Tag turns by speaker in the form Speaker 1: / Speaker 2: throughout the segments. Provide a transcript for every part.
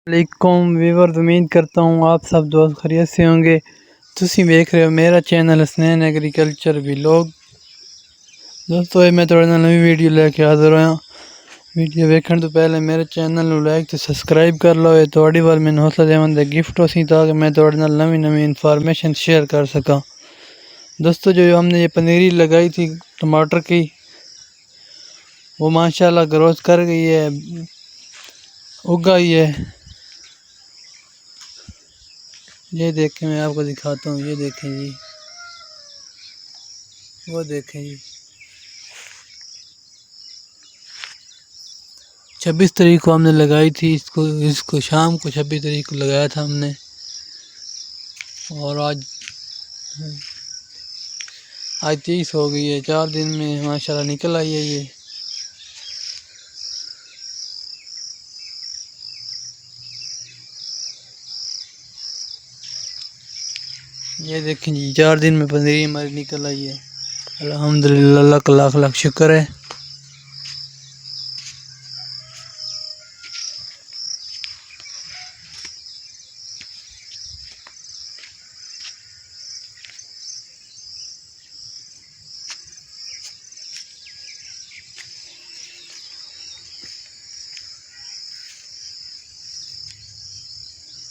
Speaker 1: वालेकुम व्यूअर्स, उम्मीद करता हूँ आप सब दोस्त खैरियत से होंगे। तुसी देख रहे हो मेरा चैनल हसनैन एग्रीकल्चर व्लॉग। दोस्तों मैं थोड़े नाल नवी वीडियो लेके हाजिर होया। वीडियो देखने तो पहले मेरे चैनल को लाइक तो सब्सक्राइब कर लो। ये थोड़ी बार मैंने हौसला देवंद गिफ्ट सी ताकि मैं थोड़े नाल नवी नवी इंफॉर्मेशन शेयर कर सका। दोस्तों जो हमने ये पनीरी लगाई थी टमाटर की, वो माशाल्लाह ग्रोथ कर गई है, उग गई है। ये देखें, मैं आपको दिखाता हूँ। ये देखें जी, वो देखें जी। 26 तारीख को हमने लगाई थी इसको शाम को 26 तारीख को लगाया था हमने, और आज 30 हो गई है। 4 दिन में माशाल्लाह निकल आई है। ये देखें जी, 4 दिन में पनीरी हमारी निकल आई है। अल्हम्दुलिल्लाह, अल्लाह का लाख लाख शुक्र है।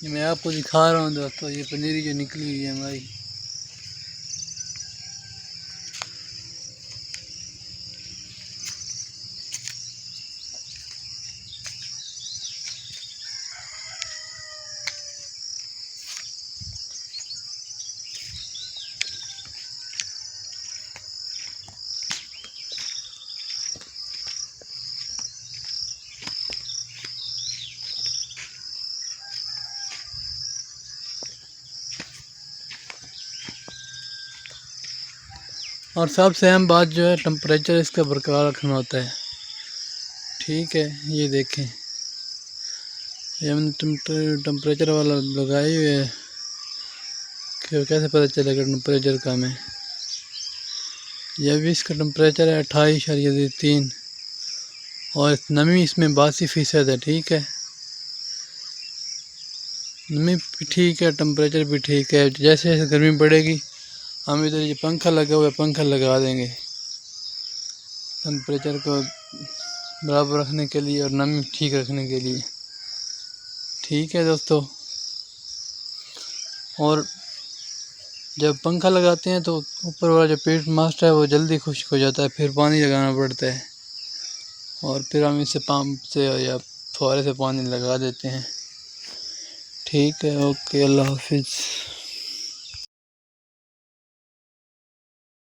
Speaker 1: ये मैं आपको दिखा रहा हूँ दोस्तों, ये पनीरी जो निकली हुई है हमारी। और सबसे अहम बात जो है, टेम्परेचर इसका बरकरार रखना होता है। ठीक है, ये देखें, ये हमने टेम्परेचर वाला लगाए हुए है कि कैसे पता चलेगा टेम्परेचर कम है। यह भी इसका टेम्परेचर है 28.3 और नमी इसमें 82% है। ठीक है, नमी भी ठीक है, टेम्परेचर भी ठीक है। जैसे जैसे गर्मी बढ़ेगी हम इधर ये पंखा लगा हुआ है, पंखा लगा देंगे टेम्परेचर को बराबर रखने के लिए और नमी ठीक रखने के लिए। ठीक है दोस्तों, और जब पंखा लगाते हैं तो ऊपर वाला जो पेट मास्टर है वो जल्दी खुश्क हो जाता है, फिर पानी लगाना पड़ता है, और फिर हम इसे पंप से या फुहारे से पानी लगा देते हैं। ठीक है, ओके, अल्लाह हाफिज़।